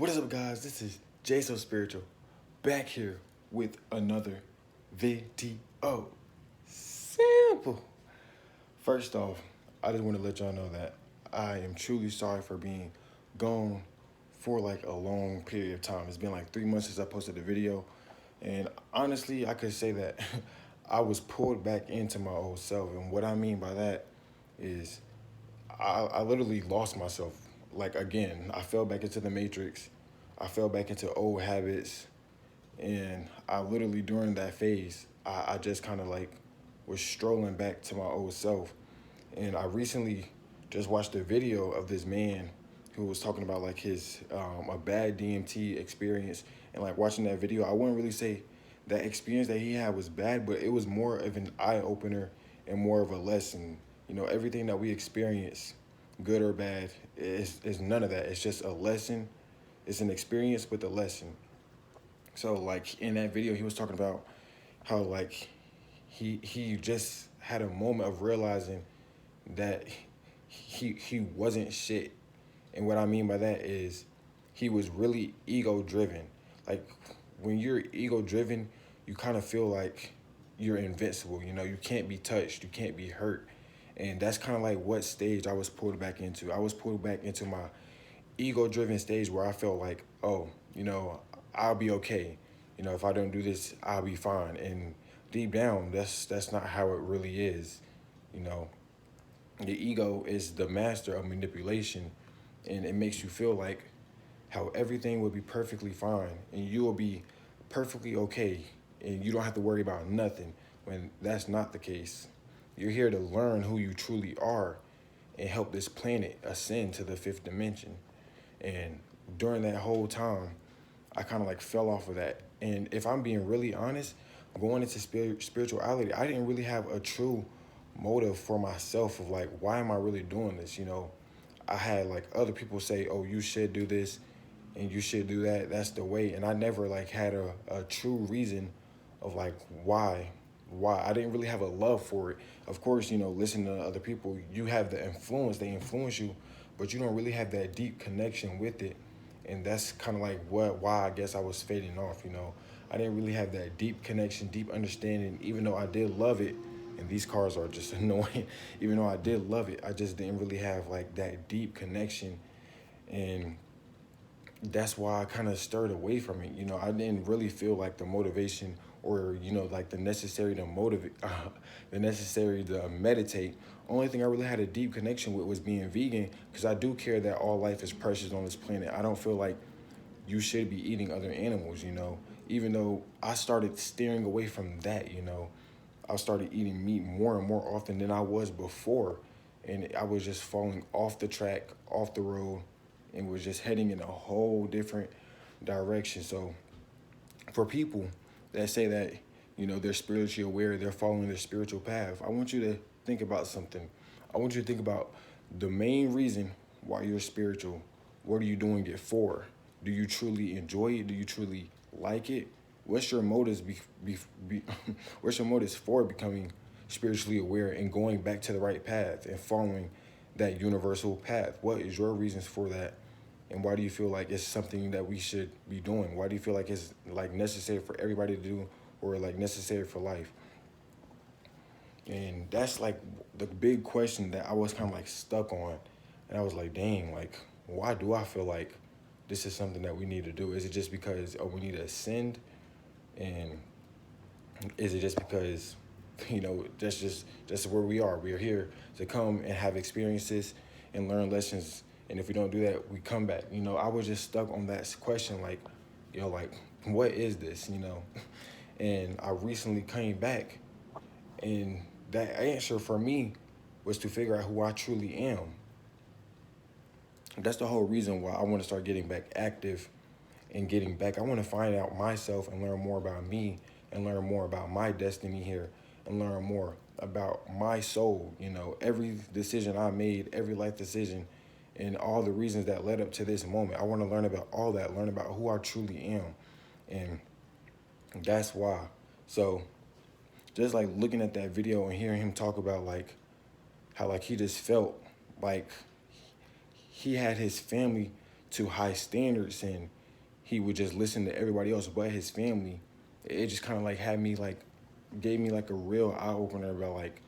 What is up, guys? This is Jay So Spiritual back here with another video. Simple. First off, I just want to let y'all know that I am truly sorry for being gone for like a long period of time. It's been like 3 months since I posted the video, and honestly, I could say that I was pulled back into my old self. And what I mean by that is I literally lost myself. Like, again, I fell back into the matrix. I fell back into old habits. And I literally, during that phase, I just kind of like was strolling back to my old self. And I recently just watched a video of this man who was talking about like his a bad DMT experience. And like watching that video, I wouldn't really say that experience that he had was bad, but it was more of an eye opener and more of a lesson. You know, everything that we experience, good or bad, is none of that. It's just a lesson. It's an experience with a lesson. So like in that video, he was talking about how like he just had a moment of realizing that he wasn't shit. And what I mean by that is he was really ego driven. Like when you're ego driven, you kind of feel like you're invincible. You know, you can't be touched, you can't be hurt. And that's kind of like what stage I was pulled back into. I was pulled back into my ego driven stage where I felt like, oh, you know, I'll be okay. You know, if I don't do this, I'll be fine. And deep down, that's not how it really is. You know, the ego is the master of manipulation, and it makes you feel like how everything will be perfectly fine and you will be perfectly okay and you don't have to worry about nothing, when that's not the case. You're here to learn who you truly are and help this planet ascend to the fifth dimension. And during that whole time, I kind of like fell off of that. And if I'm being really honest, going into spirituality, I didn't really have a true motive for myself of like, why am I really doing this? You know, I had like other people say, oh, you should do this and you should do that. That's the way. And I never like had a true reason of like why. I didn't really have a love for it. Of course, you know, listening to other people, you have the influence, they influence you, but you don't really have that deep connection with it. And that's kind of like why I guess I was fading off, you know. I didn't really have that deep connection, deep understanding, even though I did love it. And these cars are just annoying. Even though I did love it, I just didn't really have like that deep connection. And that's why I kind of stirred away from it. You know, I didn't really feel like the motivation or, you know, like the necessary to motivate, the necessary to meditate. Only thing I really had a deep connection with was being vegan, because I do care that all life is precious on this planet. I don't feel like you should be eating other animals, you know, even though I started steering away from that, you know. I started eating meat more and more often than I was before. And I was just falling off the track, off the road, and was just heading in a whole different direction. So for people that say that, you know, they're spiritually aware, they're following their spiritual path, I want you to think about something. I want you to think about the main reason why you're spiritual. What are you doing it for? Do you truly enjoy it? Do you truly like it? What's your motives what's your motives for becoming spiritually aware and going back to the right path and following that universal path? What is your reasons for that? And why do you feel like it's something that we should be doing? Why do you feel like it's like necessary for everybody to do, or like necessary for life? And that's like the big question that I was kind of like stuck on. And I was like, dang, like, why do I feel like this is something that we need to do? Is it just because we need to ascend? And is it just because, you know, that's where we are? We are here to come and have experiences and learn lessons. And if we don't do that, we come back. You know, I was just stuck on that question, like, you know, like, what is this, you know? And I recently came back, and that answer for me was to figure out who I truly am. That's the whole reason why I want to start getting back active and getting back. I want to find out myself and learn more about me and learn more about my destiny here and learn more about my soul. You know, every decision I made, every life decision, and all the reasons that led up to this moment. I want to learn about all that, learn about who I truly am. And that's why. So just like looking at that video and hearing him talk about like how like he just felt like he had his family to high standards, and he would just listen to everybody else but his family. It just kind of like had me like, gave me like a real eye opener about like,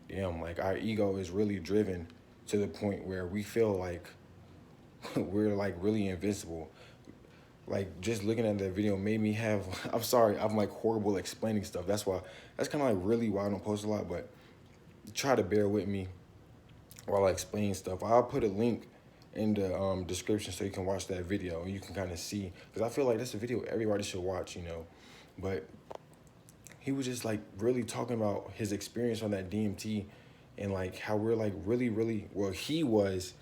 damn, like our ego is really driven to the point where we feel like we're like really invincible. Like just looking at that video made me have, I'm sorry, I'm like horrible explaining stuff. That's kind of like really why I don't post a lot, but try to bear with me while I explain stuff. I'll put a link in the description so you can watch that video and you can kind of see, because I feel like that's a video everybody should watch, you know. But he was just like really talking about his experience on that DMT and like how we're like really, well, he was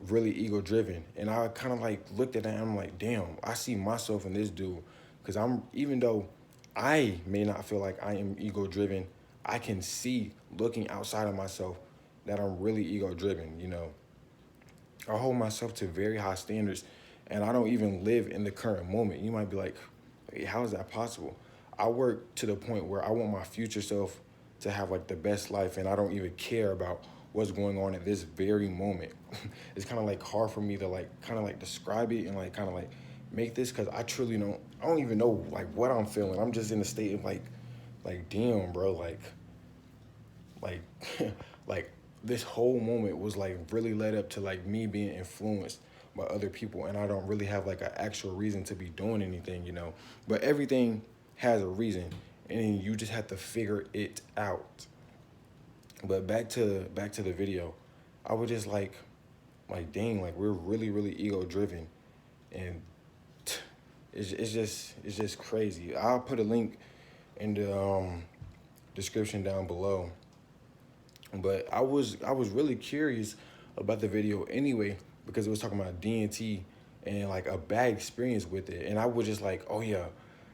really ego driven. And I kind of like looked at that and I'm like, damn, I see myself in this dude. Because even though I may not feel like I am ego driven, I can see looking outside of myself that I'm really ego driven, you know. I hold myself to very high standards and I don't even live in the current moment. You might be like, hey, how is that possible? I work to the point where I want my future self to have like the best life, and I don't even care about what's going on at this very moment. It's kind of like hard for me to like kind of like describe it and like kind of like make this, because I truly I don't even know like what I'm feeling. I'm just in a state of like damn, bro, like like this whole moment was like really led up to like me being influenced by other people, and I don't really have like an actual reason to be doing anything, you know. But everything has a reason, and you just have to figure it out. But back to the video, I was just like dang, like we're really ego driven, and it's just crazy. I'll put a link in the description down below. But I was really curious about the video anyway, because it was talking about DMT and like a bad experience with it, and I was just like, oh yeah,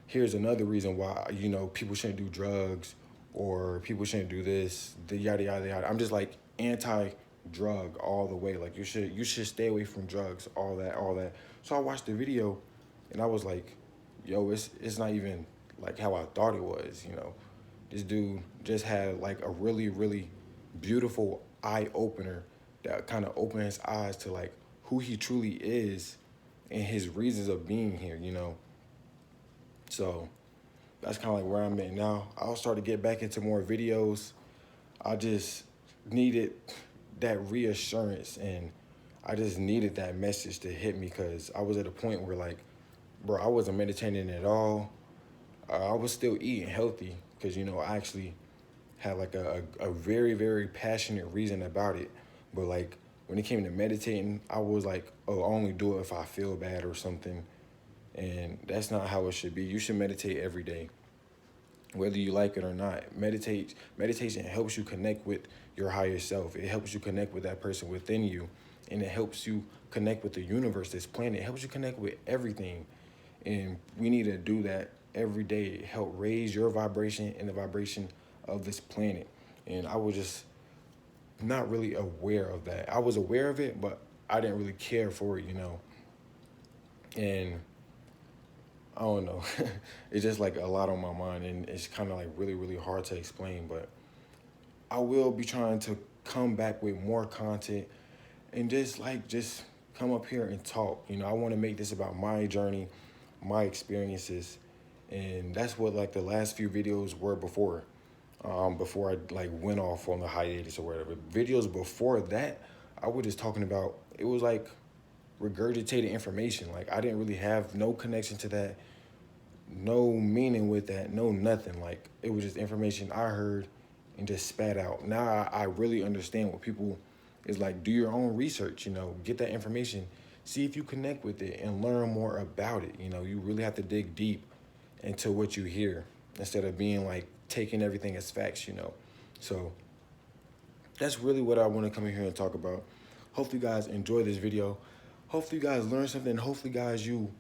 here's another reason why, you know, people shouldn't do drugs or people shouldn't do this, the yada yada yada. I'm just like anti-drug all the way. Like you should stay away from drugs, all that. So I watched the video and I was like, yo, it's not even like how I thought it was, you know. This dude just had like a really beautiful eye opener that kind of opened his eyes to like who he truly is and his reasons of being here, you know. So that's kind of like where I'm at now. I'll start to get back into more videos. I just needed that reassurance, and I just needed that message to hit me, because I was at a point where like, bro, I wasn't meditating at all. I was still eating healthy because, you know, I actually had like a very passionate reason about it. But like when it came to meditating, I was like, oh, I only do it if I feel bad or something. And that's not how it should be. You should meditate every day, whether you like it or not. Meditation helps you connect with your higher self. It helps you connect with that person within you, and it helps you connect with the universe, this planet. It helps you connect with everything, and we need to do that every day. Help raise your vibration and the vibration of this planet. And I was just not really aware of that. I was aware of it, but I didn't really care for it, you know. And I don't know. It's just like a lot on my mind, and it's kind of like really hard to explain. But I will be trying to come back with more content and just come up here and talk. You know, I want to make this about my journey, my experiences, and that's what like the last few videos were before. Before I like went off on the hiatus or whatever. Videos before that, I was just talking about, it was like regurgitated information. Like I didn't really have no connection to that, no meaning with that, no nothing. Like it was just information I heard and just spat out. Now I really understand what people is like. Do your own research, you know, get that information, see if you connect with it and learn more about it. You know, you really have to dig deep into what you hear instead of being like taking everything as facts, you know. So that's really what I want to come in here and talk about. Hopefully you guys enjoy this video. Hopefully you guys learn something. Hopefully guys, you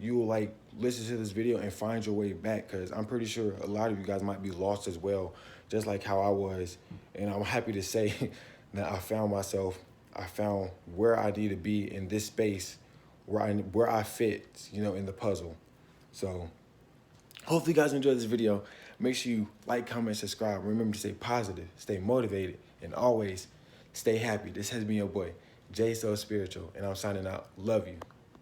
will like listen to this video and find your way back, because I'm pretty sure a lot of you guys might be lost as well, just like how I was. And I'm happy to say that I found myself. I found where I need to be in this space, where I fit, you know, in the puzzle. So hopefully you guys enjoyed this video. Make sure you like, comment, subscribe. Remember to stay positive, stay motivated, and always stay happy. This has been your boy, Jay So Spiritual, and I'm signing out. Love you.